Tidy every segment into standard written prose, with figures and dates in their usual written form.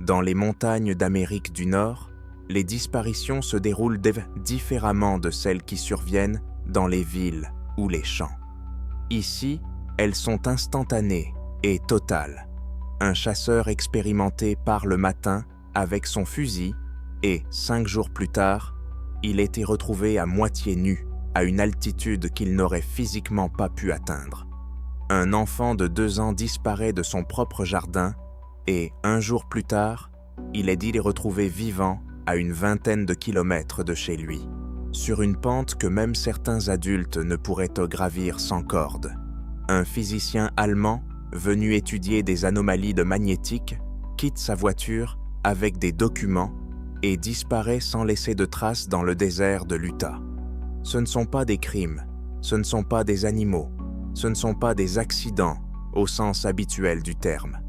Dans les montagnes d'Amérique du Nord, les disparitions se déroulent différemment de celles qui surviennent dans les villes ou les champs. Ici, elles sont instantanées et totales. Un chasseur expérimenté part le matin avec son fusil et, 5 jours plus tard, il était retrouvé à moitié nu, à une altitude qu'il n'aurait physiquement pas pu atteindre. Un enfant de 2 ans disparaît de son propre jardin et, 1 jour plus tard, il est dit retrouvé vivant à une vingtaine de kilomètres de chez lui, sur une pente que même certains adultes ne pourraient gravir sans corde. Un physicien allemand, venu étudier des anomalies magnétiques, quitte sa voiture avec des documents et disparaît sans laisser de traces dans le désert de l'Utah. Ce ne sont pas des crimes, ce ne sont pas des animaux, ce ne sont pas des accidents au sens habituel du terme.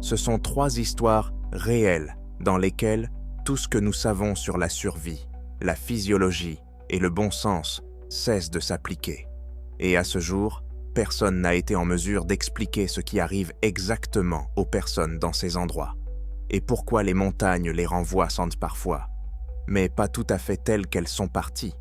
Ce sont 3 histoires réelles dans lesquelles tout ce que nous savons sur la survie, la physiologie et le bon sens cesse de s'appliquer. Et à ce jour, personne n'a été en mesure d'expliquer ce qui arrive exactement aux personnes dans ces endroits, et pourquoi les montagnes les renvoient parfois, mais pas tout à fait telles qu'elles sont parties.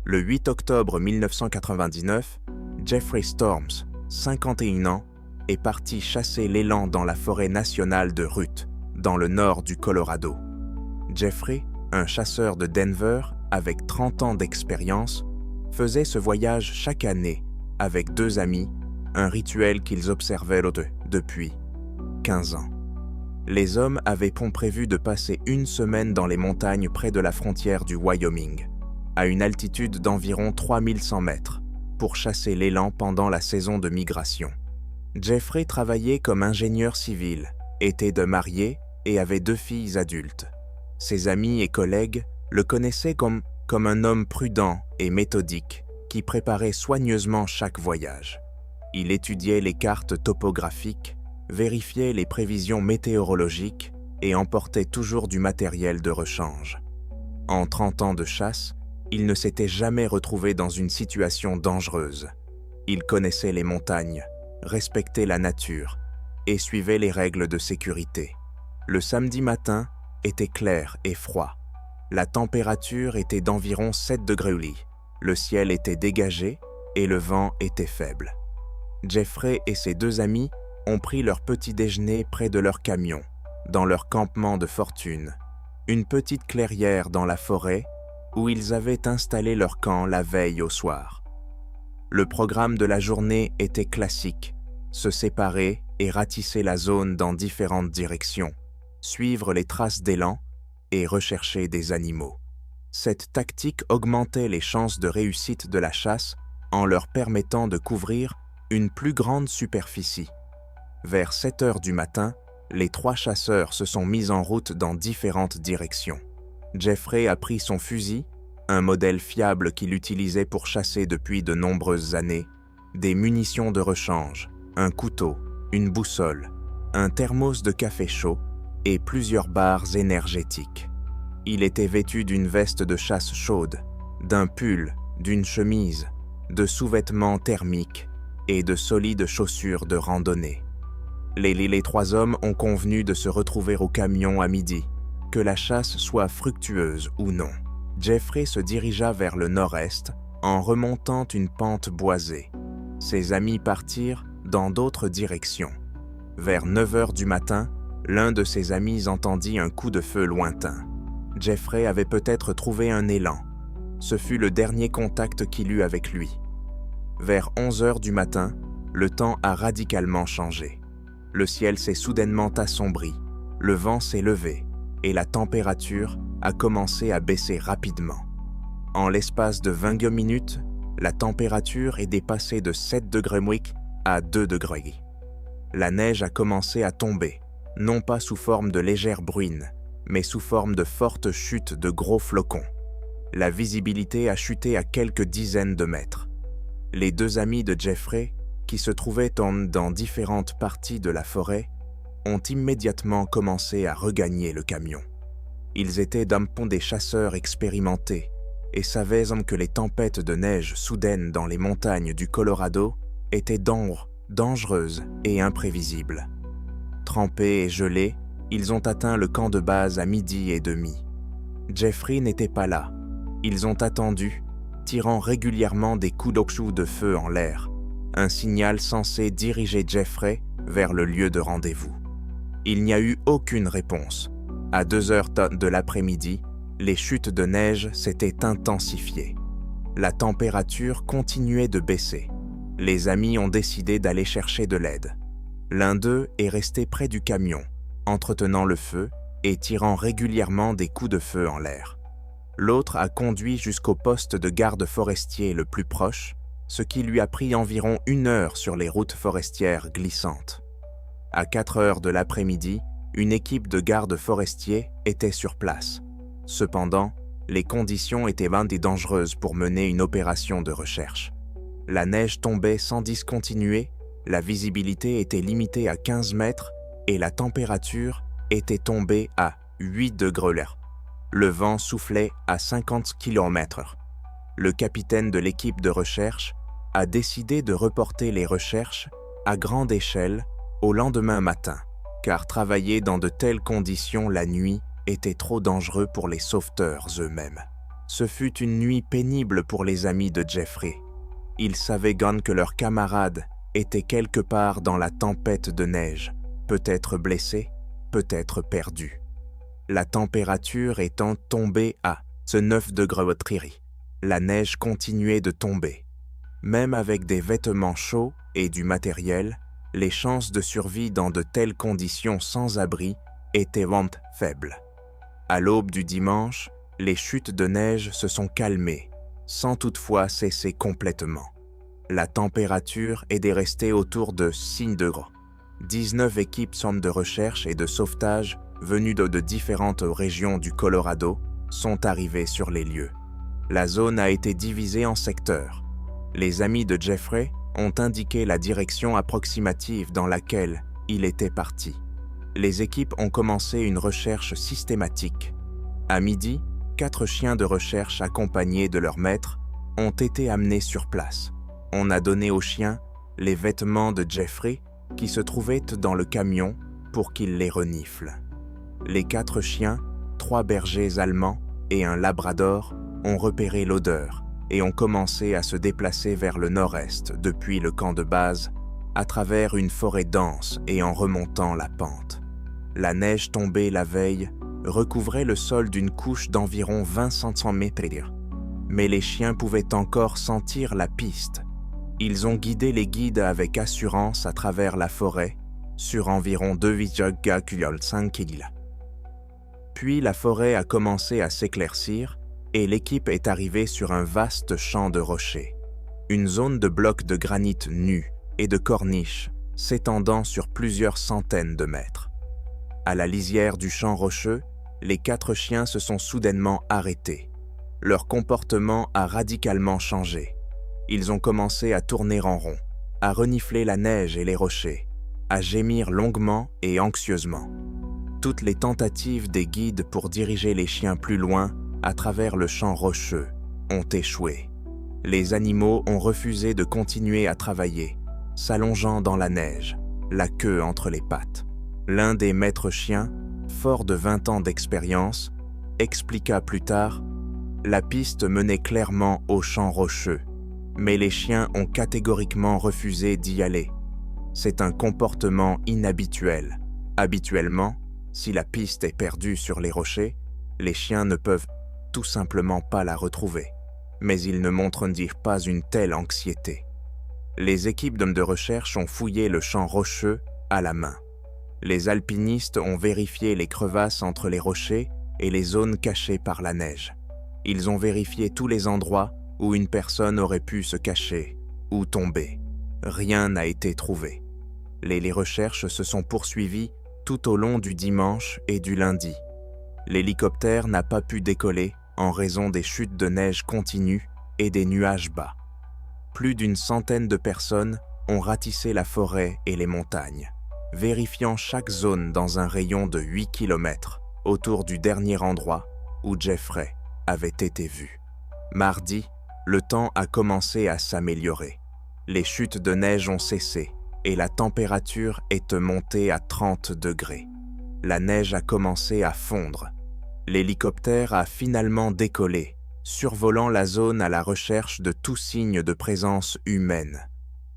Le 8 octobre 1999, Jeffrey Storms, 51 ans, est parti chasser l'élan dans la forêt nationale de Ruth, dans le nord du Colorado. Jeffrey, un chasseur de Denver avec 30 ans d'expérience, faisait ce voyage chaque année avec 2 amis, un rituel qu'ils observaient depuis 15 ans. Les hommes avaient prévu de passer 1 semaine dans les montagnes près de la frontière du Wyoming, à une altitude d'environ 3100 mètres, pour chasser l'élan pendant la saison de migration. Jeffrey travaillait comme ingénieur civil, était marié et avait 2 filles adultes. Ses amis et collègues le connaissaient comme un homme prudent et méthodique qui préparait soigneusement chaque voyage. Il étudiait les cartes topographiques, vérifiait les prévisions météorologiques et emportait toujours du matériel de rechange. En 30 ans de chasse, il ne s'était jamais retrouvé dans une situation dangereuse. Il connaissait les montagnes, respectait la nature et suivait les règles de sécurité. Le samedi matin était clair et froid. La température était d'environ 7 degrés. Le ciel était dégagé et le vent était faible. Jeffrey et ses 2 amis ont pris leur petit déjeuner près de leur camion, dans leur campement de fortune, une petite clairière dans la forêt où ils avaient installé leur camp la veille au soir. Le programme de la journée était classique, se séparer et ratisser la zone dans différentes directions, suivre les traces d'élan et rechercher des animaux. Cette tactique augmentait les chances de réussite de la chasse en leur permettant de couvrir une plus grande superficie. Vers 7 heures du matin, les 3 chasseurs se sont mis en route dans différentes directions. Jeffrey a pris son fusil, un modèle fiable qu'il utilisait pour chasser depuis de nombreuses années, des munitions de rechange, un couteau, une boussole, un thermos de café chaud et plusieurs barres énergétiques. Il était vêtu d'une veste de chasse chaude, d'un pull, d'une chemise, de sous-vêtements thermiques et de solides chaussures de randonnée. Les 3 hommes ont convenu de se retrouver au camion à midi, que la chasse soit fructueuse ou non. Jeffrey se dirigea vers le nord-est en remontant une pente boisée. Ses amis partirent dans d'autres directions. Vers 9 heures du matin, l'un de ses amis entendit un coup de feu lointain. Jeffrey avait peut-être trouvé un élan. Ce fut le dernier contact qu'il eut avec lui. Vers 11 heures du matin, le temps a radicalement changé. Le ciel s'est soudainement assombri, le vent s'est levé et la température a commencé à baisser rapidement. En l'espace de 20 minutes, la température est dépassée de 7 degrés à 2 degrés. La neige a commencé à tomber, non pas sous forme de légères bruines, mais sous forme de fortes chutes de gros flocons. La visibilité a chuté à quelques dizaines de mètres. Les 2 amis de Jeffrey, qui se trouvaient dans différentes parties de la forêt, ont immédiatement commencé à regagner le camion. Ils étaient des chasseurs expérimentés, et savaient que les tempêtes de neige soudaines dans les montagnes du Colorado étaient dangereuses et imprévisibles. Trempés et gelés, ils ont atteint le camp de base à 12h30. Jeffrey n'était pas là. Ils ont attendu, tirant régulièrement des coups de feu en l'air, un signal censé diriger Jeffrey vers le lieu de rendez-vous. Il n'y a eu aucune réponse. À 2h de l'après-midi, les chutes de neige s'étaient intensifiées. La température continuait de baisser. Les amis ont décidé d'aller chercher de l'aide. L'un d'eux est resté près du camion, entretenant le feu et tirant régulièrement des coups de feu en l'air. L'autre a conduit jusqu'au poste de garde forestier le plus proche, ce qui lui a pris environ 1 heure sur les routes forestières glissantes. À 4h de l'après-midi, une équipe de gardes forestiers était sur place. Cependant, les conditions étaient dangereuses pour mener une opération de recherche. La neige tombait sans discontinuer, la visibilité était limitée à 15 mètres et la température était tombée à 8 degrés. Le vent soufflait à 50 km/h. Le capitaine de l'équipe de recherche a décidé de reporter les recherches à grande échelle au lendemain matin, car travailler dans de telles conditions la nuit était trop dangereux pour les sauveteurs eux-mêmes. Ce fut une nuit pénible pour les amis de Jeffrey. Ils savaient que leur camarade était quelque part dans la tempête de neige, peut-être blessé, peut-être perdu. La température étant tombée à 9 degrés, la neige continuait de tomber. Même avec des vêtements chauds et du matériel, les chances de survie dans de telles conditions sans abri étaient faibles. À l'aube du dimanche, les chutes de neige se sont calmées, sans toutefois cesser complètement. La température est restée autour de 6 degrés. 19 équipes de recherche et de sauvetage venues de différentes régions du Colorado sont arrivées sur les lieux. La zone a été divisée en secteurs. Les amis de Jeffrey ont indiqué la direction approximative dans laquelle il était parti. Les équipes ont commencé une recherche systématique. À midi, 4 chiens de recherche accompagnés de leur maître ont été amenés sur place. On a donné aux chiens les vêtements de Jeffrey qui se trouvaient dans le camion pour qu'ils les reniflent. Les 4 chiens, 3 bergers allemands et un labrador ont repéré l'odeur et ont commencé à se déplacer vers le nord-est depuis le camp de base, à travers une forêt dense et en remontant la pente. La neige tombée la veille recouvrait le sol d'une couche d'environ 20 cm, mais les chiens pouvaient encore sentir la piste. Ils ont guidé les guides avec assurance à travers la forêt, sur environ 2,5 km. Puis la forêt a commencé à s'éclaircir et l'équipe est arrivée sur un vaste champ de rochers. Une zone de blocs de granit nus et de corniches s'étendant sur plusieurs centaines de mètres. À la lisière du champ rocheux, les 4 chiens se sont soudainement arrêtés. Leur comportement a radicalement changé. Ils ont commencé à tourner en rond, à renifler la neige et les rochers, à gémir longuement et anxieusement. Toutes les tentatives des guides pour diriger les chiens plus loin à travers le champ rocheux ont échoué. Les animaux ont refusé de continuer à travailler, s'allongeant dans la neige, la queue entre les pattes. L'un des maîtres chiens, fort de 20 ans d'expérience, expliqua plus tard « La piste menait clairement au champ rocheux, mais les chiens ont catégoriquement refusé d'y aller. C'est un comportement inhabituel. Habituellement, si la piste est perdue sur les rochers, les chiens ne peuvent tout simplement pas la retrouver. Mais ils ne montrent pas une telle anxiété. Les équipes de recherche ont fouillé le champ rocheux à la main. Les alpinistes ont vérifié les crevasses entre les rochers et les zones cachées par la neige. Ils ont vérifié tous les endroits où une personne aurait pu se cacher ou tomber. Rien n'a été trouvé. Les recherches se sont poursuivies tout au long du dimanche et du lundi. L'hélicoptère n'a pas pu décoller en raison des chutes de neige continues et des nuages bas. Plus d'une centaine de personnes ont ratissé la forêt et les montagnes, vérifiant chaque zone dans un rayon de 8 km autour du dernier endroit où Jeffrey avait été vu. Mardi, le temps a commencé à s'améliorer. Les chutes de neige ont cessé et la température est montée à 30 degrés. La neige a commencé à fondre. L'hélicoptère a finalement décollé, survolant la zone à la recherche de tout signe de présence humaine.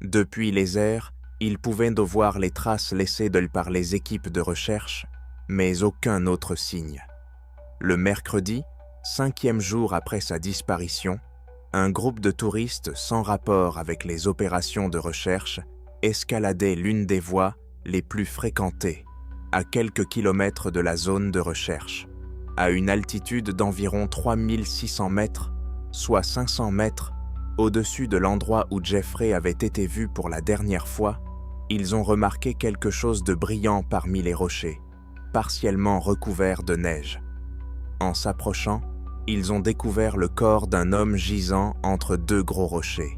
Depuis les airs, il pouvait voir les traces laissées par les équipes de recherche, mais aucun autre signe. Le mercredi, 5e jour après sa disparition, un groupe de touristes sans rapport avec les opérations de recherche escaladait l'une des voies les plus fréquentées, à quelques kilomètres de la zone de recherche. À une altitude d'environ 3600 mètres, soit 500 mètres, au-dessus de l'endroit où Jeffrey avait été vu pour la dernière fois, ils ont remarqué quelque chose de brillant parmi les rochers, partiellement recouverts de neige. En s'approchant, ils ont découvert le corps d'un homme gisant entre deux gros rochers.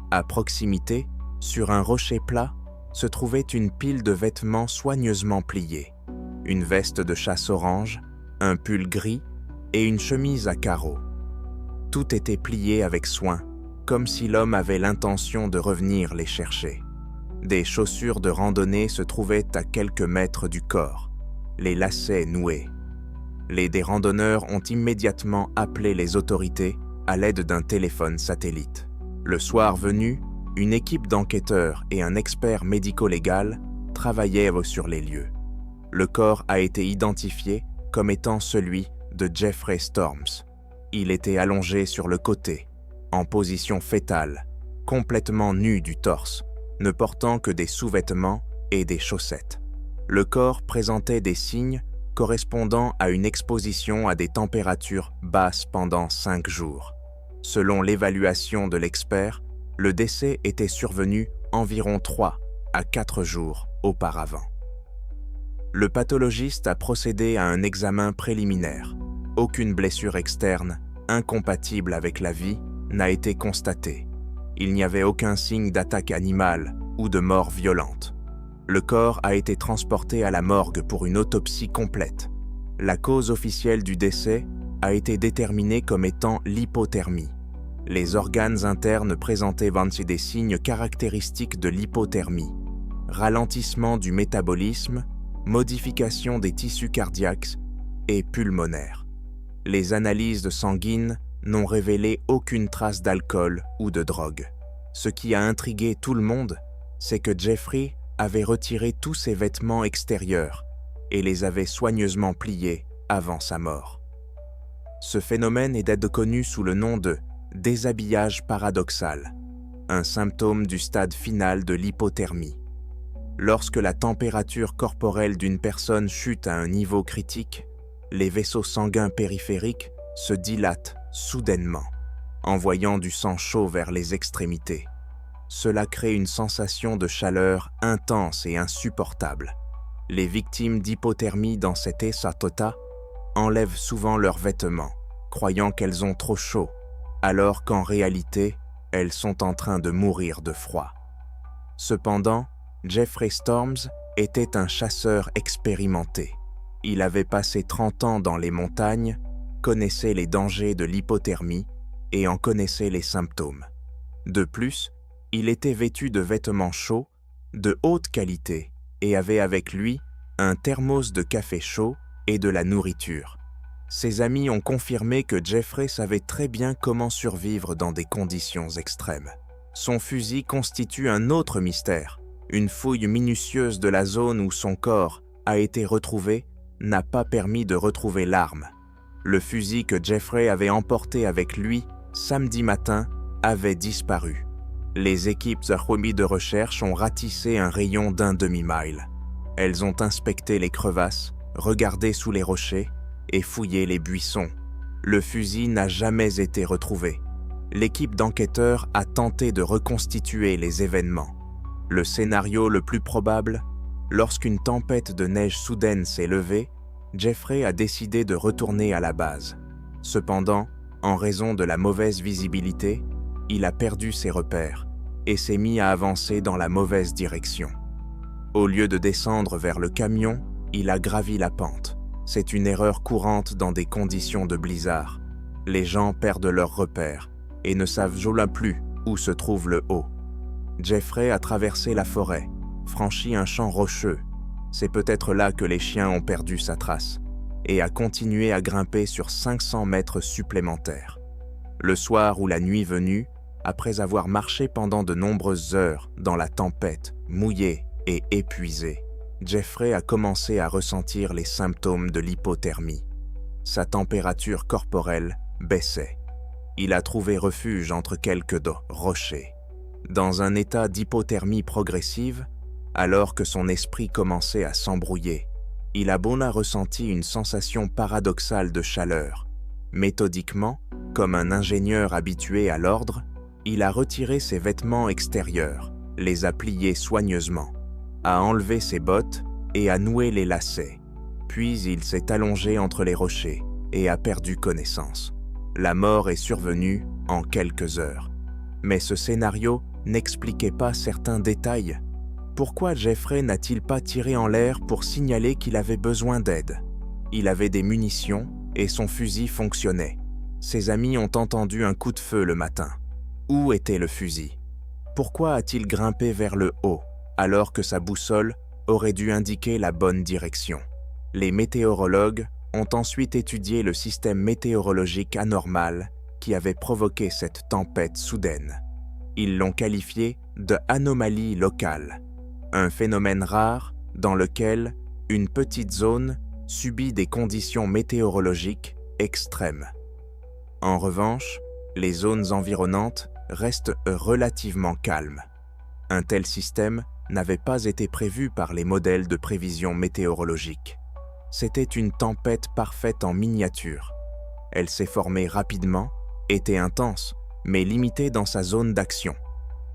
À proximité, sur un rocher plat, se trouvait une pile de vêtements soigneusement pliés, une veste de chasse orange, un pull gris et une chemise à carreaux. Tout était plié avec soin, comme si l'homme avait l'intention de revenir les chercher. Des chaussures de randonnée se trouvaient à quelques mètres du corps, les lacets noués. Des randonneurs ont immédiatement appelé les autorités à l'aide d'un téléphone satellite. Le soir venu, une équipe d'enquêteurs et un expert médico-légal travaillaient sur les lieux. Le corps a été identifié comme étant celui de Jeffrey Storms. Il était allongé sur le côté, en position fétale, complètement nu du torse, ne portant que des sous-vêtements et des chaussettes. Le corps présentait des signes correspondant à une exposition à des températures basses pendant 5 jours. Selon l'évaluation de l'expert, le décès était survenu environ 3 à 4 jours auparavant. Le pathologiste a procédé à un examen préliminaire. Aucune blessure externe, incompatible avec la vie, n'a été constatée. Il n'y avait aucun signe d'attaque animale ou de mort violente. Le corps a été transporté à la morgue pour une autopsie complète. La cause officielle du décès a été déterminée comme étant l'hypothermie. Les organes internes présentaient des signes caractéristiques de l'hypothermie, ralentissement du métabolisme, modification des tissus cardiaques et pulmonaires. Les analyses sanguines n'ont révélé aucune trace d'alcool ou de drogue. Ce qui a intrigué tout le monde, c'est que Jeffrey avait retiré tous ses vêtements extérieurs et les avait soigneusement pliés avant sa mort. Ce phénomène est connu sous le nom de déshabillage paradoxal, un symptôme du stade final de l'hypothermie. Lorsque la température corporelle d'une personne chute à un niveau critique, les vaisseaux sanguins périphériques se dilatent soudainement, envoyant du sang chaud vers les extrémités. Cela crée une sensation de chaleur intense et insupportable. Les victimes d'hypothermie dans cet état enlèvent souvent leurs vêtements, croyant qu'elles ont trop chaud, alors qu'en réalité, elles sont en train de mourir de froid. Cependant, Jeffrey Storms était un chasseur expérimenté. Il avait passé 30 ans dans les montagnes, connaissait les dangers de l'hypothermie et en connaissait les symptômes. De plus, il était vêtu de vêtements chauds, de haute qualité, et avait avec lui un thermos de café chaud et de la nourriture. Ses amis ont confirmé que Jeffrey savait très bien comment survivre dans des conditions extrêmes. Son fusil constitue un autre mystère. Une fouille minutieuse de la zone où son corps a été retrouvé n'a pas permis de retrouver l'arme. Le fusil que Jeffrey avait emporté avec lui samedi matin avait disparu. Les équipes de recherche ont ratissé un rayon d'1 demi-mile. Elles ont inspecté les crevasses, regardé sous les rochers et fouillé les buissons. Le fusil n'a jamais été retrouvé. L'équipe d'enquêteurs a tenté de reconstituer les événements. Le scénario le plus probable, lorsqu'une tempête de neige soudaine s'est levée, Jeffrey a décidé de retourner à la base. Cependant, en raison de la mauvaise visibilité, il a perdu ses repères et s'est mis à avancer dans la mauvaise direction. Au lieu de descendre vers le camion, il a gravi la pente. C'est une erreur courante dans des conditions de blizzard. Les gens perdent leurs repères et ne savent jamais plus où se trouve le haut. Jeffrey a traversé la forêt, franchi un champ rocheux. C'est peut-être là que les chiens ont perdu sa trace, et a continué à grimper sur 500 mètres supplémentaires. Le soir ou la nuit venue, après avoir marché pendant de nombreuses heures dans la tempête, mouillé et épuisé, Jeffrey a commencé à ressentir les symptômes de l'hypothermie. Sa température corporelle baissait. Il a trouvé refuge entre quelques rochers. Dans un état d'hypothermie progressive, alors que son esprit commençait à s'embrouiller, il a ressenti une sensation paradoxale de chaleur. Méthodiquement, comme un ingénieur habitué à l'ordre, il a retiré ses vêtements extérieurs, les a pliés soigneusement, a enlevé ses bottes et a noué les lacets. Puis il s'est allongé entre les rochers et a perdu connaissance. La mort est survenue en quelques heures. Mais ce scénario n'expliquait pas certains détails. Pourquoi Jeffrey n'a-t-il pas tiré en l'air pour signaler qu'il avait besoin d'aide? Il avait des munitions et son fusil fonctionnait. Ses amis ont entendu un coup de feu le matin. Où était le fusil? Pourquoi a-t-il grimpé vers le haut alors que sa boussole aurait dû indiquer la bonne direction? Les météorologues ont ensuite étudié le système météorologique anormal qui avait provoqué cette tempête soudaine. Ils l'ont qualifié de anomalie locale, un phénomène rare dans lequel une petite zone subit des conditions météorologiques extrêmes. En revanche, les zones environnantes restent relativement calmes. Un tel système n'avait pas été prévu par les modèles de prévision météorologique. C'était une tempête parfaite en miniature. Elle s'est formée rapidement, était intense, mais limitée dans sa zone d'action,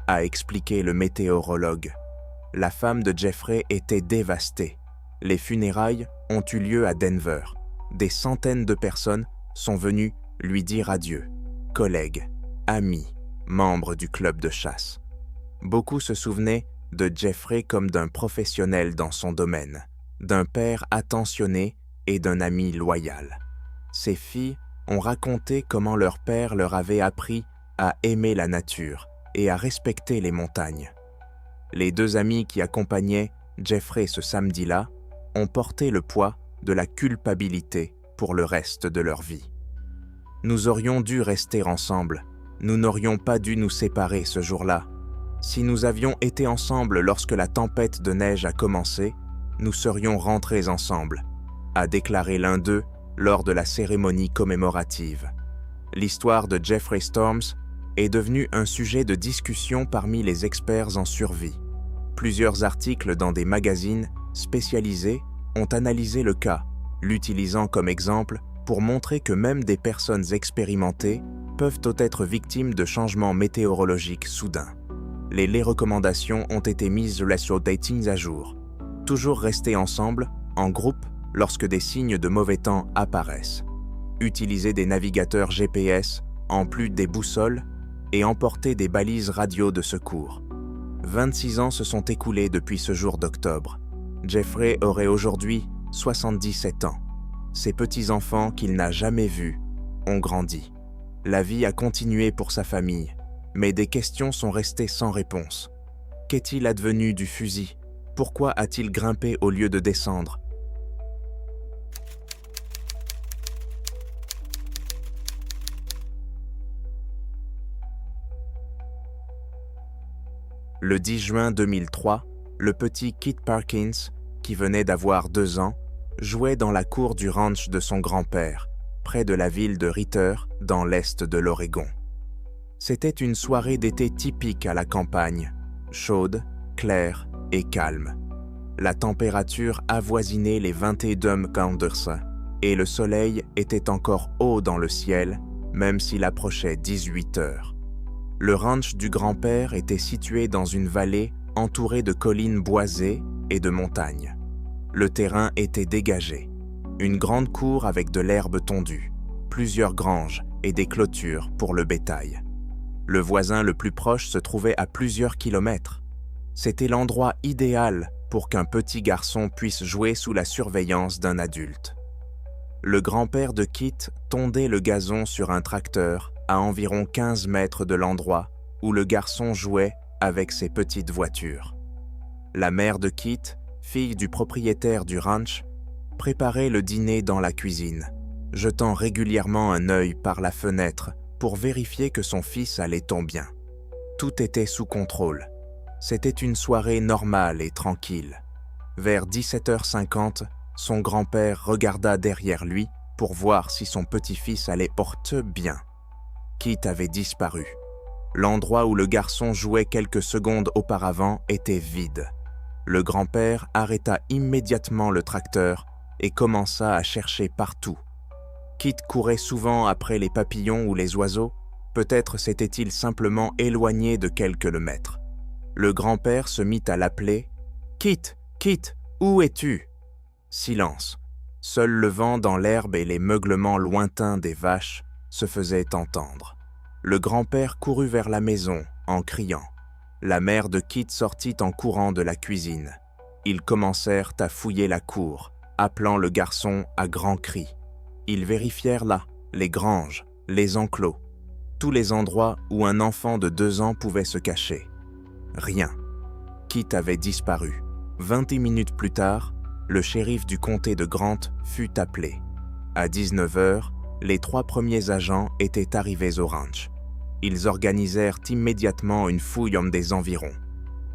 a expliqué le météorologue. La femme de Jeffrey était dévastée. Les funérailles ont eu lieu à Denver. Des centaines de personnes sont venues lui dire adieu. Collègues, amis, membres du club de chasse. Beaucoup se souvenaient de Jeffrey comme d'un professionnel dans son domaine, d'un père attentionné et d'un ami loyal. Ses filles ont raconté comment leur père leur avait appris à aimer la nature et à respecter les montagnes. Les deux amis qui accompagnaient Jeffrey ce samedi-là ont porté le poids de la culpabilité pour le reste de leur vie. Nous aurions dû rester ensemble, nous n'aurions pas dû nous séparer ce jour-là. Si nous avions été ensemble lorsque la tempête de neige a commencé, nous serions rentrés ensemble, a déclaré l'un d'eux lors de la cérémonie commémorative. L'histoire de Jeffrey Storms est devenue un sujet de discussion parmi les experts en survie. Plusieurs articles dans des magazines spécialisés ont analysé le cas, l'utilisant comme exemple pour montrer que même des personnes expérimentées peuvent être victimes de changements météorologiques soudains. Les recommandations ont été mises sur dating à jour. Toujours rester ensemble, en groupe, lorsque des signes de mauvais temps apparaissent. Utiliser des navigateurs GPS en plus des boussoles et emporter des balises radio de secours. 26 ans se sont écoulés depuis ce jour d'octobre. Jeffrey aurait aujourd'hui 77 ans. Ses petits-enfants qu'il n'a jamais vus ont grandi. La vie a continué pour sa famille, mais des questions sont restées sans réponse. Qu'est-il advenu du fusil? Pourquoi a-t-il grimpé au lieu de descendre? Le 10 juin 2003, le petit Kit Parkins, qui venait d'avoir 2 ans, jouait dans la cour du ranch de son grand-père, près de la ville de Ritter, dans l'est de l'Oregon. C'était une soirée d'été typique à la campagne, chaude, claire et calme. La température avoisinait les 22 degrés et le soleil était encore haut dans le ciel, même s'il approchait 18 heures. Le ranch du grand-père était situé dans une vallée entourée de collines boisées et de montagnes. Le terrain était dégagé. Une grande cour avec de l'herbe tondue, plusieurs granges et des clôtures pour le bétail. Le voisin le plus proche se trouvait à plusieurs kilomètres. C'était l'endroit idéal pour qu'un petit garçon puisse jouer sous la surveillance d'un adulte. Le grand-père de Kit tondait le gazon sur un tracteur à environ 15 mètres de l'endroit où le garçon jouait avec ses petites voitures. La mère de Kit, fille du propriétaire du ranch, préparait le dîner dans la cuisine, jetant régulièrement un œil par la fenêtre pour vérifier que son fils allait tant bien. Tout était sous contrôle. C'était une soirée normale et tranquille. Vers 17h50, son grand-père regarda derrière lui pour voir si son petit-fils allait porter bien. Kit avait disparu. L'endroit où le garçon jouait quelques secondes auparavant était vide. Le grand-père arrêta immédiatement le tracteur et commença à chercher partout. Kit courait souvent après les papillons ou les oiseaux, peut-être s'était-il simplement éloigné de quelques mètres. Le grand-père se mit à l'appeler « Kit, Kit, où es-tu » Silence. Seul le vent dans l'herbe et les meuglements lointains des vaches se faisaient entendre. Le grand-père courut vers la maison en criant. La mère de Kit sortit en courant de la cuisine. Ils commencèrent à fouiller la cour, appelant le garçon à grands cris. Ils vérifièrent là les granges, les enclos, tous les endroits où un enfant de 2 ans pouvait se cacher. Rien. Kit avait disparu. 20 minutes plus tard, le shérif du comté de Grant fut appelé. À 19h, les 3 premiers agents étaient arrivés au ranch. Ils organisèrent immédiatement une fouille des environs.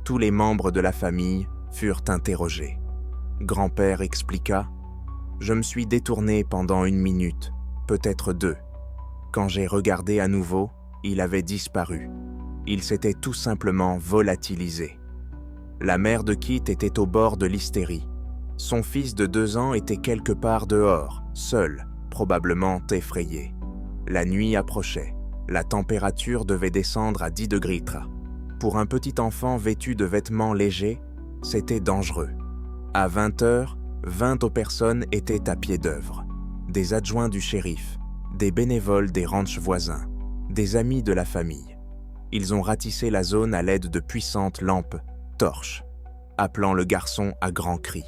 Tous les membres de la famille furent interrogés. Grand-père expliqua « Je me suis détourné pendant 1 minute, peut-être 2. Quand j'ai regardé à nouveau, il avait disparu. Il s'était tout simplement volatilisé. » La mère de Kit était au bord de l'hystérie. Son fils de 2 ans était quelque part dehors, seul, probablement effrayé. La nuit approchait. La température devait descendre à 10 degrés. Pour un petit enfant vêtu de vêtements légers, c'était dangereux. À 20h, 20 personnes étaient à pied d'œuvre. Des adjoints du shérif, des bénévoles des ranchs voisins, des amis de la famille. Ils ont ratissé la zone à l'aide de puissantes lampes, torches, appelant le garçon à grands cris.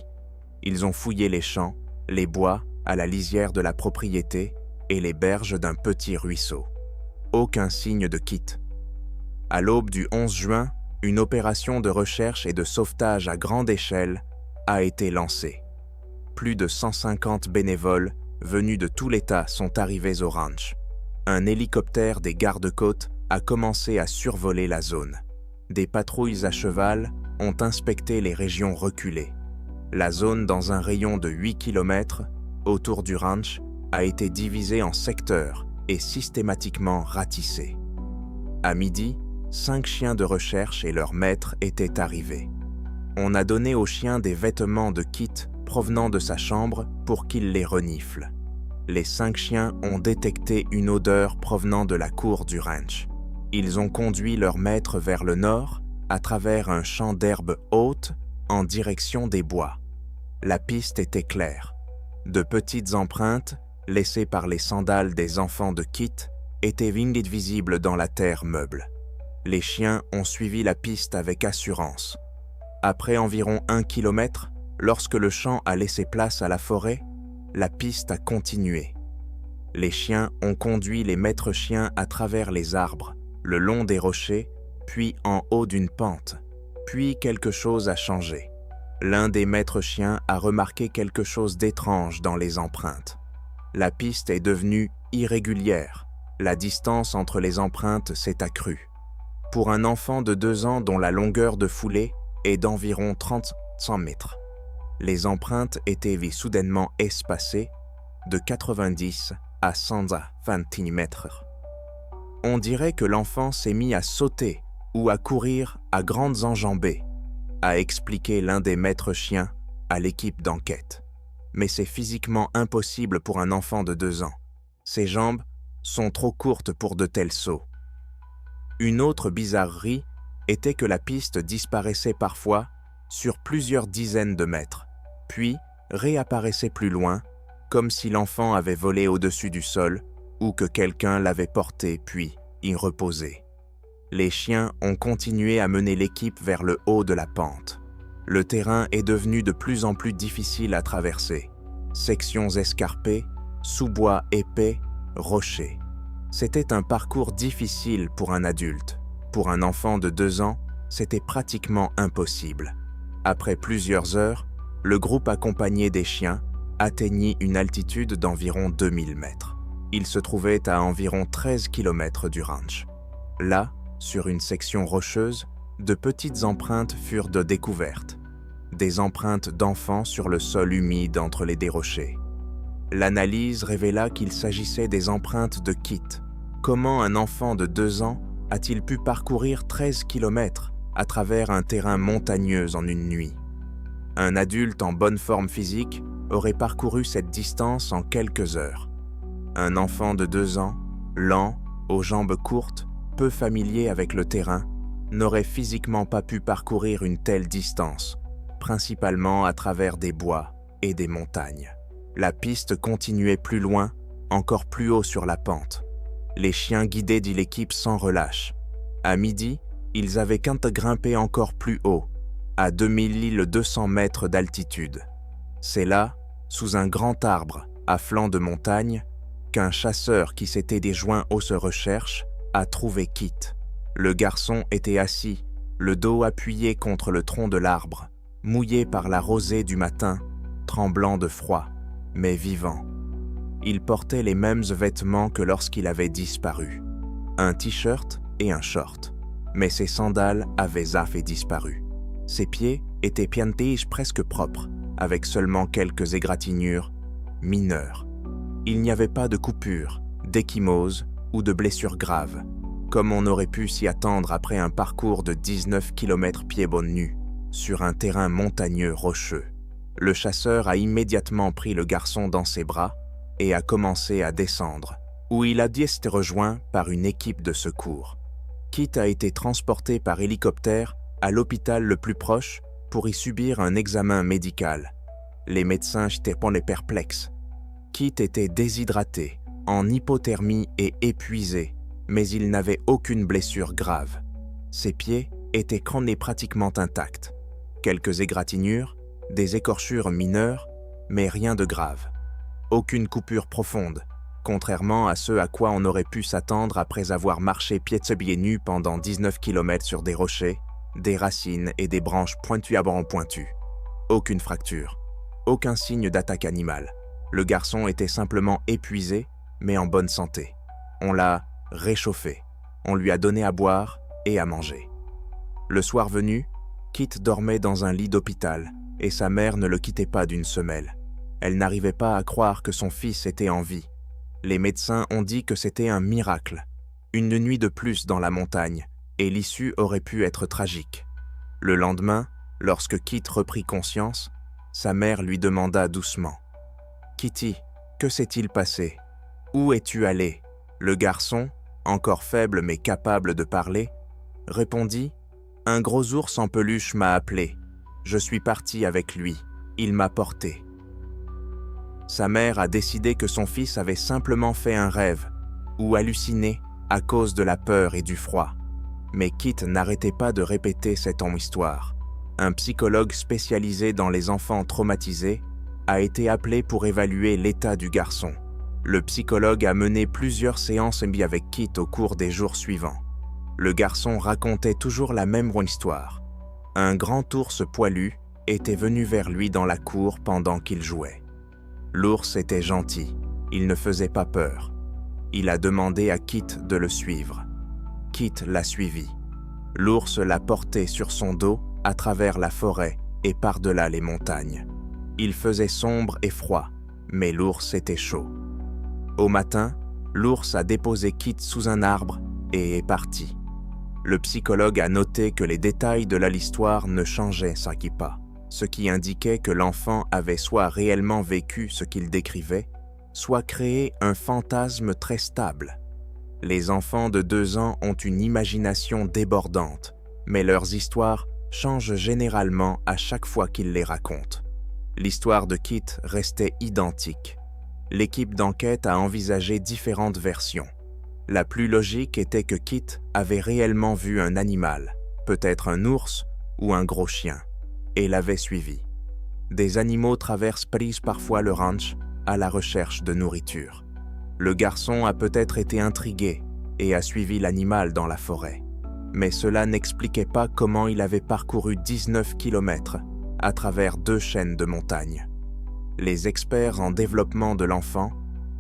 Ils ont fouillé les champs, les bois, à la lisière de la propriété et les berges d'un petit ruisseau. Aucun signe de Kit. À l'aube du 11 juin, une opération de recherche et de sauvetage à grande échelle a été lancée. Plus de 150 bénévoles venus de tout l'État sont arrivés au ranch. Un hélicoptère des gardes-côtes a commencé à survoler la zone. Des patrouilles à cheval ont inspecté les régions reculées. La zone dans un rayon de 8 km autour du ranch a été divisée en secteurs et systématiquement ratissée. À midi, 5 chiens de recherche et leur maître étaient arrivés. On a donné aux chiens des vêtements de Kit provenant de sa chambre pour qu'ils les reniflent. Les 5 chiens ont détecté une odeur provenant de la cour du ranch. Ils ont conduit leur maître vers le nord, à travers un champ d'herbe haute, en direction des bois. La piste était claire. De petites empreintes, laissées par les sandales des enfants de Kit, étaient visibles dans la terre meuble. Les chiens ont suivi la piste avec assurance. Après environ 1 kilomètre, lorsque le champ a laissé place à la forêt, la piste a continué. Les chiens ont conduit les maîtres chiens à travers les arbres, le long des rochers, puis en haut d'une pente. Puis quelque chose a changé. L'un des maîtres chiens a remarqué quelque chose d'étrange dans les empreintes. La piste est devenue irrégulière. La distance entre les empreintes s'est accrue. Pour un enfant de 2 ans dont la longueur de foulée est d'environ 30 mètres, les empreintes étaient soudainement espacées de 90 à 120 cm. On dirait que l'enfant s'est mis à sauter ou à courir à grandes enjambées, a expliqué l'un des maîtres chiens à l'équipe d'enquête. Mais c'est physiquement impossible pour un enfant de 2 ans. Ses jambes sont trop courtes pour de tels sauts. Une autre bizarrerie était que la piste disparaissait parfois sur plusieurs dizaines de mètres, puis réapparaissait plus loin, comme si l'enfant avait volé au-dessus du sol ou que quelqu'un l'avait porté puis y reposé. Les chiens ont continué à mener l'équipe vers le haut de la pente. Le terrain est devenu de plus en plus difficile à traverser. Sections escarpées, sous-bois épais, rochers. C'était un parcours difficile pour un adulte. Pour un enfant de 2 ans, c'était pratiquement impossible. Après plusieurs heures, le groupe accompagné des chiens atteignit une altitude d'environ 2000 mètres. Il se trouvait à environ 13 km du ranch. Là, sur une section rocheuse, de petites empreintes furent découvertes. Des empreintes d'enfants sur le sol humide entre les dérochers. L'analyse révéla qu'il s'agissait des empreintes de Kit. Comment un enfant de 2 ans a-t-il pu parcourir 13 km à travers un terrain montagneux en une nuit? Un adulte en bonne forme physique aurait parcouru cette distance en quelques heures. Un enfant de 2 ans, lent, aux jambes courtes, peu familier avec le terrain, n'aurait physiquement pas pu parcourir une telle distance, principalement à travers des bois et des montagnes. La piste continuait plus loin, encore plus haut sur la pente. Les chiens guidaient l'équipe sans relâche. À midi, ils avaient qu'à grimper encore plus haut, à 2200 mètres d'altitude. C'est là, sous un grand arbre, à flanc de montagne, qu'un chasseur qui s'était déjoint aux recherches a trouvé Kit. Le garçon était assis, le dos appuyé contre le tronc de l'arbre, mouillé par la rosée du matin, tremblant de froid, mais vivant. Il portait les mêmes vêtements que lorsqu'il avait disparu, un t-shirt et un short, mais ses sandales avaient zappé disparu. Ses pieds étaient piantige presque propres, avec seulement quelques égratignures mineures. Il n'y avait pas de coupure, d'échymose ou de blessures graves, comme on aurait pu s'y attendre après un parcours de 19 km pieds-bons nus, sur un terrain montagneux rocheux. Le chasseur a immédiatement pris le garçon dans ses bras et a commencé à descendre, où il a été rejoint par une équipe de secours. Kit a été transporté par hélicoptère à l'hôpital le plus proche pour y subir un examen médical. Les médecins étaient perplexes. Kit était déshydraté, en hypothermie et épuisé, mais il n'avait aucune blessure grave. Ses pieds étaient pratiquement intacts. Quelques égratignures, des écorchures mineures, mais rien de grave. Aucune coupure profonde, contrairement à ce à quoi on aurait pu s'attendre après avoir marché pieds nus pendant 19 km sur des rochers, des racines et des branches pointues à pointues. Aucune fracture, aucun signe d'attaque animale. Le garçon était simplement épuisé, mais en bonne santé. On l'a réchauffé, on lui a donné à boire et à manger. Le soir venu, Kit dormait dans un lit d'hôpital et sa mère ne le quittait pas d'une semelle. Elle n'arrivait pas à croire que son fils était en vie. Les médecins ont dit que c'était un miracle, une nuit de plus dans la montagne, et l'issue aurait pu être tragique. Le lendemain, lorsque Kit reprit conscience, sa mère lui demanda doucement « Kitty, que s'est-il passé? Où es-tu allé ?» Le garçon, encore faible mais capable de parler, répondit « Un gros ours en peluche m'a appelé. Je suis parti avec lui. Il m'a porté. » Sa mère a décidé que son fils avait simplement fait un rêve ou halluciné à cause de la peur et du froid. Mais Kit n'arrêtait pas de répéter cette histoire. Un psychologue spécialisé dans les enfants traumatisés a été appelé pour évaluer l'état du garçon. Le psychologue a mené plusieurs séances avec Kit au cours des jours suivants. Le garçon racontait toujours la même histoire. Un grand ours poilu était venu vers lui dans la cour pendant qu'il jouait. L'ours était gentil, il ne faisait pas peur. Il a demandé à Kit de le suivre. Kit l'a suivi. L'ours l'a porté sur son dos à travers la forêt et par-delà les montagnes. Il faisait sombre et froid, mais l'ours était chaud. Au matin, l'ours a déposé Kit sous un arbre et est parti. Le psychologue a noté que les détails de l'histoire ne changeaient pas, ce qui indiquait que l'enfant avait soit réellement vécu ce qu'il décrivait, soit créé un fantasme très stable. Les enfants de 2 ans ont une imagination débordante, mais leurs histoires changent généralement à chaque fois qu'ils les racontent. L'histoire de Kit restait identique. L'équipe d'enquête a envisagé différentes versions. La plus logique était que Kit avait réellement vu un animal, peut-être un ours ou un gros chien, et l'avait suivi. Des animaux traversent parfois le ranch, à la recherche de nourriture. Le garçon a peut-être été intrigué et a suivi l'animal dans la forêt. Mais cela n'expliquait pas comment il avait parcouru 19 kilomètres à travers 2 chaînes de montagnes. Les experts en développement de l'enfant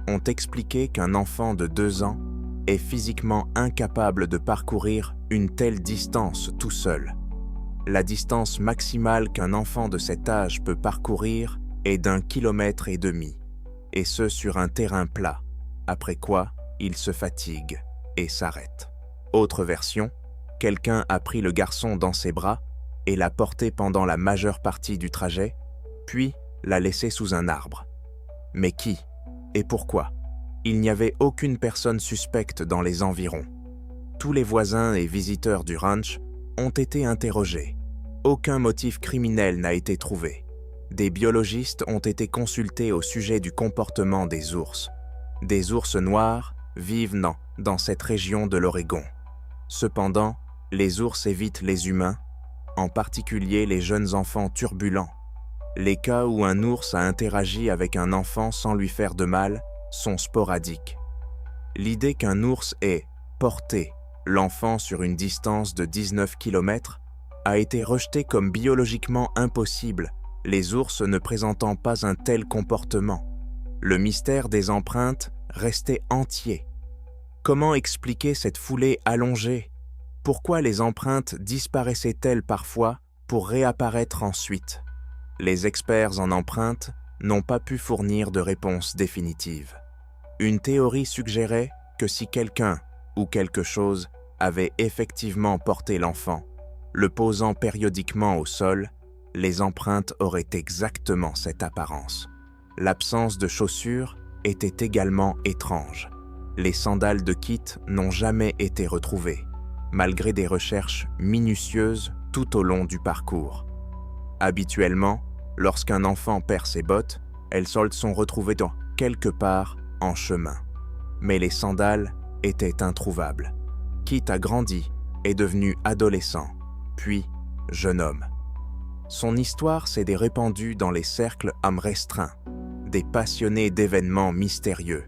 ont expliqué qu'un enfant de 2 ans est physiquement incapable de parcourir une telle distance tout seul. La distance maximale qu'un enfant de cet âge peut parcourir est d'1,5 km, et ce sur un terrain plat, après quoi il se fatigue et s'arrête. Autre version, quelqu'un a pris le garçon dans ses bras et l'a porté pendant la majeure partie du trajet, puis l'a laissé sous un arbre. Mais qui et pourquoi? Il n'y avait aucune personne suspecte dans les environs. Tous les voisins et visiteurs du ranch ont été interrogés. Aucun motif criminel n'a été trouvé. Des biologistes ont été consultés au sujet du comportement des ours. Des ours noirs vivent dans cette région de l'Oregon. Cependant, les ours évitent les humains, en particulier les jeunes enfants turbulents. Les cas où un ours a interagi avec un enfant sans lui faire de mal sont sporadiques. L'idée qu'un ours ait porté l'enfant sur une distance de 19 km a été rejetée comme biologiquement impossible, les ours ne présentant pas un tel comportement. Le mystère des empreintes restait entier. Comment expliquer cette foulée allongée? Pourquoi les empreintes disparaissaient-elles parfois pour réapparaître ensuite? Les experts en empreintes n'ont pas pu fournir de réponse définitive. Une théorie suggérait que si quelqu'un ou quelque chose avait effectivement porté l'enfant, le posant périodiquement au sol, les empreintes auraient exactement cette apparence. L'absence de chaussures était également étrange. Les sandales de Kit n'ont jamais été retrouvées, malgré des recherches minutieuses tout au long du parcours. Habituellement, lorsqu'un enfant perd ses bottes, elles sont retrouvées quelque part en chemin. Mais les sandales étaient introuvables. Kit a grandi, est devenu adolescent, puis jeune homme. Son histoire s'est répandue dans les cercles hommes restreints, des passionnés d'événements mystérieux.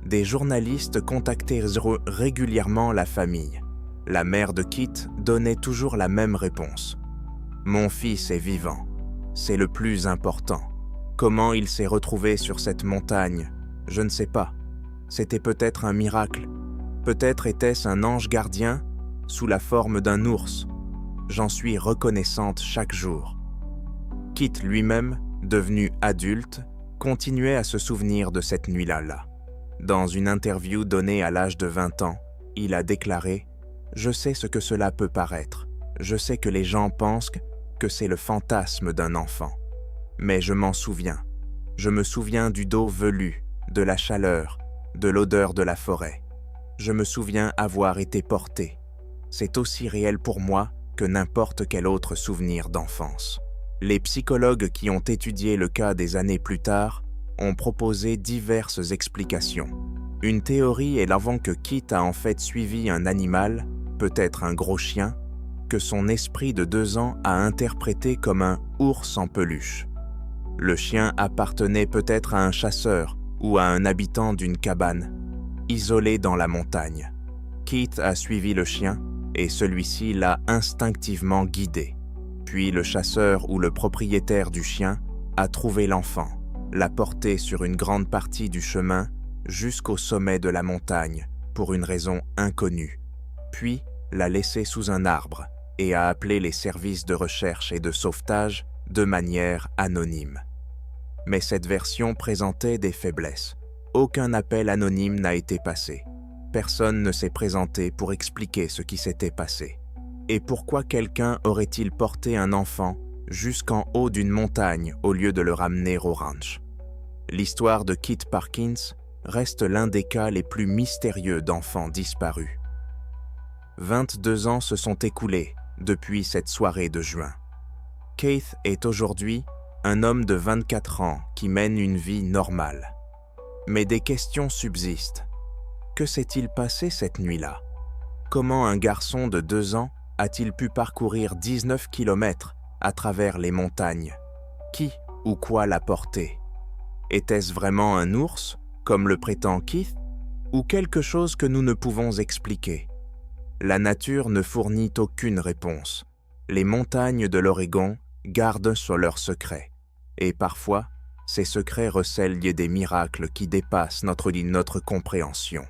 Des journalistes contactaient régulièrement la famille. La mère de Kit donnait toujours la même réponse. « Mon fils est vivant. C'est le plus important. Comment il s'est retrouvé sur cette montagne? Je ne sais pas. C'était peut-être un miracle. Peut-être était-ce un ange gardien sous la forme d'un ours. J'en suis reconnaissante chaque jour. » Kit lui-même, devenu adulte, continuait à se souvenir de cette nuit-là. Dans une interview donnée à l'âge de 20 ans, il a déclaré « Je sais ce que cela peut paraître. Je sais que les gens pensent que c'est le fantasme d'un enfant. Mais je m'en souviens. Je me souviens du dos velu, de la chaleur, de l'odeur de la forêt. Je me souviens avoir été porté. C'est aussi réel pour moi que n'importe quel autre souvenir d'enfance. » Les psychologues qui ont étudié le cas des années plus tard ont proposé diverses explications. Une théorie est l'avant que Kit a en fait suivi un animal, peut-être un gros chien, que son esprit de 2 ans a interprété comme un ours en peluche. Le chien appartenait peut-être à un chasseur ou à un habitant d'une cabane, isolée dans la montagne. Kit a suivi le chien et celui-ci l'a instinctivement guidé. Puis le chasseur ou le propriétaire du chien a trouvé l'enfant, l'a porté sur une grande partie du chemin jusqu'au sommet de la montagne pour une raison inconnue, puis l'a laissé sous un arbre et a appelé les services de recherche et de sauvetage de manière anonyme. Mais cette version présentait des faiblesses. Aucun appel anonyme n'a été passé. Personne ne s'est présenté pour expliquer ce qui s'était passé. Et pourquoi quelqu'un aurait-il porté un enfant jusqu'en haut d'une montagne au lieu de le ramener au ranch? L'histoire de Kit Parkins reste l'un des cas les plus mystérieux d'enfants disparus. 22 ans se sont écoulés depuis cette soirée de juin. Keith est aujourd'hui un homme de 24 ans qui mène une vie normale. Mais des questions subsistent. Que s'est-il passé cette nuit-là? Comment un garçon de 2 ans a-t-il pu parcourir 19 km à travers les montagnes? Qui ou quoi l'a porté? Était-ce vraiment un ours, comme le prétend Keith, ou quelque chose que nous ne pouvons expliquer? La nature ne fournit aucune réponse. Les montagnes de l'Oregon gardent sur leurs secrets. Et parfois, ces secrets recèlent des miracles qui dépassent notre compréhension.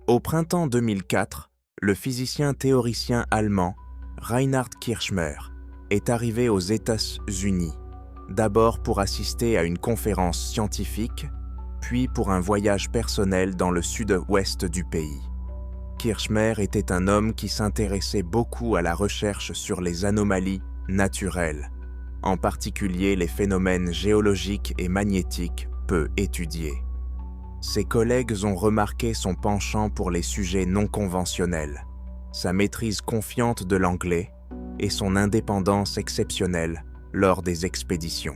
Au printemps 2004, le physicien théoricien allemand Reinhard Kirchner est arrivé aux États-Unis, d'abord pour assister à une conférence scientifique, puis pour un voyage personnel dans le sud-ouest du pays. Kirchner était un homme qui s'intéressait beaucoup à la recherche sur les anomalies naturelles, en particulier les phénomènes géologiques et magnétiques peu étudiés. Ses collègues ont remarqué son penchant pour les sujets non conventionnels, sa maîtrise confiante de l'anglais et son indépendance exceptionnelle lors des expéditions.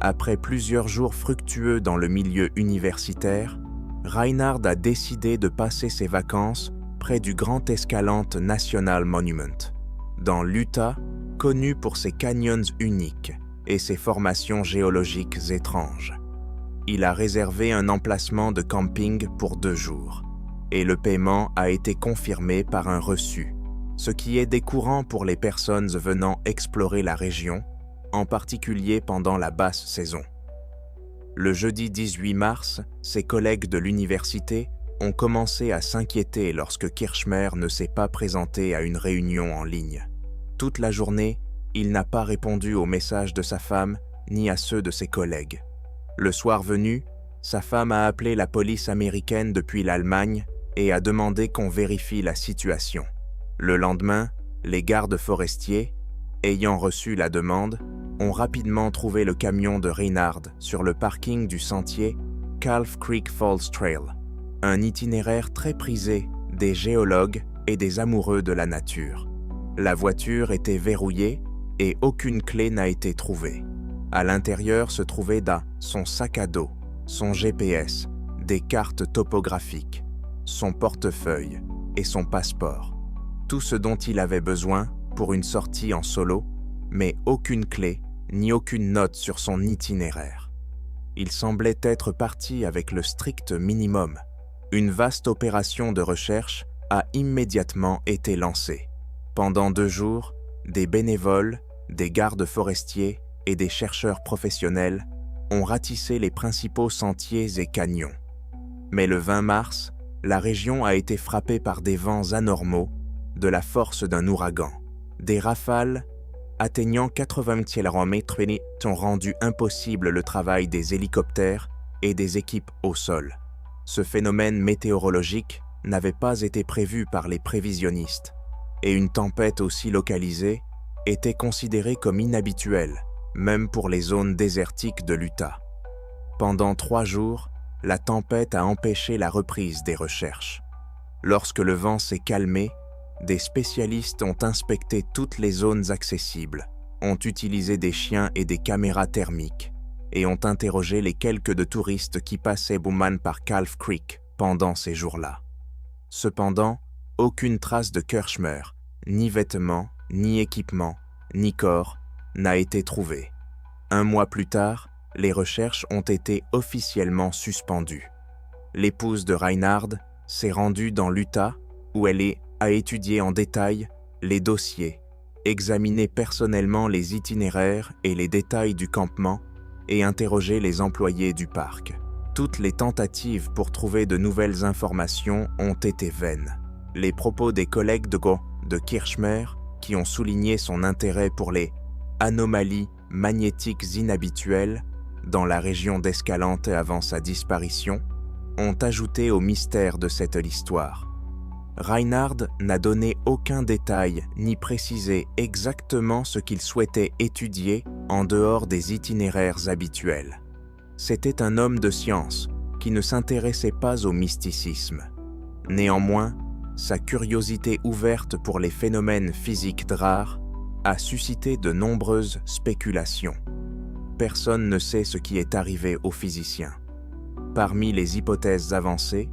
Après plusieurs jours fructueux dans le milieu universitaire, Reinhard a décidé de passer ses vacances près du Grand Escalante National Monument, dans l'Utah, connu pour ses canyons uniques et ses formations géologiques étranges. Il a réservé un emplacement de camping pour 2 jours, et le paiement a été confirmé par un reçu, ce qui est décourant pour les personnes venant explorer la région, en particulier pendant la basse saison. Le jeudi 18 mars, ses collègues de l'université ont commencé à s'inquiéter lorsque Kirchner ne s'est pas présenté à une réunion en ligne. Toute la journée, il n'a pas répondu aux messages de sa femme ni à ceux de ses collègues. Le soir venu, sa femme a appelé la police américaine depuis l'Allemagne et a demandé qu'on vérifie la situation. Le lendemain, les gardes forestiers, ayant reçu la demande, ont rapidement trouvé le camion de Reinhard sur le parking du sentier Calf Creek Falls Trail, un itinéraire très prisé des géologues et des amoureux de la nature. La voiture était verrouillée et aucune clé n'a été trouvée. À l'intérieur se trouvait son sac à dos, son GPS, des cartes topographiques, son portefeuille et son passeport. Tout ce dont il avait besoin pour une sortie en solo, mais aucune clé ni aucune note sur son itinéraire. Il semblait être parti avec le strict minimum. Une vaste opération de recherche a immédiatement été lancée. Pendant 2 jours, des bénévoles, des gardes forestiers et des chercheurs professionnels ont ratissé les principaux sentiers et canyons. Mais le 20 mars, la région a été frappée par des vents anormaux, de la force d'un ouragan. Des rafales atteignant 80 km/h ont rendu impossible le travail des hélicoptères et des équipes au sol. Ce phénomène météorologique n'avait pas été prévu par les prévisionnistes, et une tempête aussi localisée était considérée comme inhabituelle, même pour les zones désertiques de l'Utah. Pendant 3 jours, la tempête a empêché la reprise des recherches. Lorsque le vent s'est calmé, des spécialistes ont inspecté toutes les zones accessibles, ont utilisé des chiens et des caméras thermiques, et ont interrogé les quelques de touristes qui passaient Bowman par Calf Creek pendant ces jours-là. Cependant, aucune trace de Kirchner, ni vêtements, ni équipements, ni corps, n'a été trouvée. 1 mois plus tard, les recherches ont été officiellement suspendues. L'épouse de Reinhard s'est rendue dans l'Utah, où elle a étudié en détail les dossiers, examiné personnellement les itinéraires et les détails du campement et interrogé les employés du parc. Toutes les tentatives pour trouver de nouvelles informations ont été vaines. Les propos des collègues de Kirchner, qui ont souligné son intérêt pour les anomalies magnétiques inhabituelles dans la région d'Escalante avant sa disparition, ont ajouté au mystère de cette histoire. Reinhard n'a donné aucun détail ni précisé exactement ce qu'il souhaitait étudier en dehors des itinéraires habituels. C'était un homme de science qui ne s'intéressait pas au mysticisme. Néanmoins, sa curiosité ouverte pour les phénomènes physiques rares a suscité de nombreuses spéculations. Personne ne sait ce qui est arrivé au physicien. Parmi les hypothèses avancées,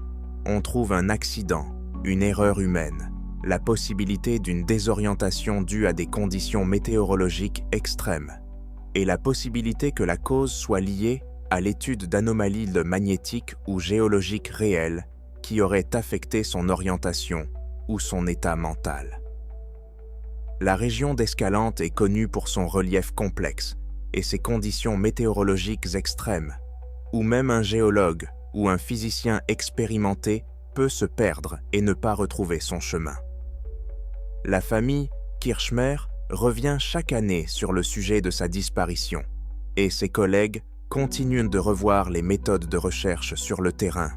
on trouve un accident, une erreur humaine, la possibilité d'une désorientation due à des conditions météorologiques extrêmes, et la possibilité que la cause soit liée à l'étude d'anomalies magnétiques ou géologiques réelles qui auraient affecté son orientation ou son état mental. La région d'Escalante est connue pour son relief complexe et ses conditions météorologiques extrêmes, où même un géologue ou un physicien expérimenté peut se perdre et ne pas retrouver son chemin. La famille Kirchmer revient chaque année sur le sujet de sa disparition, et ses collègues continuent de revoir les méthodes de recherche sur le terrain,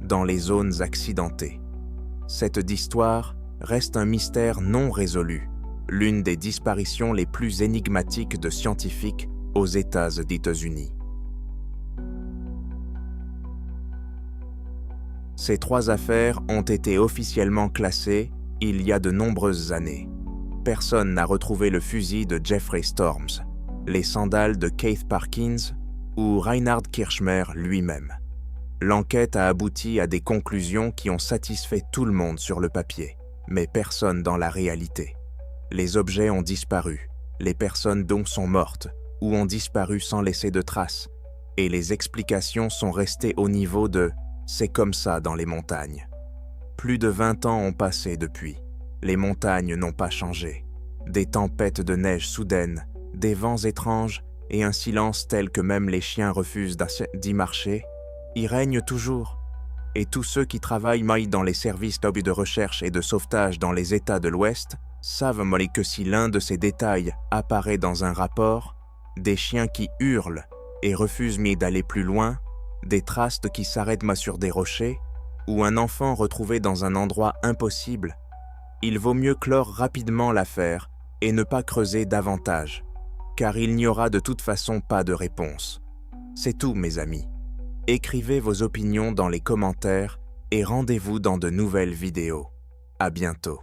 dans les zones accidentées. Cette histoire reste un mystère non résolu, l'une des disparitions les plus énigmatiques de scientifiques aux États-Unis. Ces 3 affaires ont été officiellement classées il y a de nombreuses années. Personne n'a retrouvé le fusil de Jeffrey Storms, les sandales de Keith Parkins ou Reinhard Kirchmer lui-même. L'enquête a abouti à des conclusions qui ont satisfait tout le monde sur le papier, mais personne dans la réalité. Les objets ont disparu, les personnes donc sont mortes ou ont disparu sans laisser de traces, et les explications sont restées au niveau de « c'est comme ça dans les montagnes ». Plus de 20 ans ont passé depuis. Les montagnes n'ont pas changé. Des tempêtes de neige soudaines, des vents étranges et un silence tel que même les chiens refusent d'y marcher, y règnent toujours. Et tous ceux qui travaillent dans les services de recherche et de sauvetage dans les États de l'Ouest savent que si l'un de ces détails apparaît dans un rapport, des chiens qui hurlent et refusent d'aller plus loin, des traces qui s'arrêtent sur des rochers, ou un enfant retrouvé dans un endroit impossible, il vaut mieux clore rapidement l'affaire et ne pas creuser davantage, car il n'y aura de toute façon pas de réponse. C'est tout, mes amis. Écrivez vos opinions dans les commentaires et rendez-vous dans de nouvelles vidéos. À bientôt.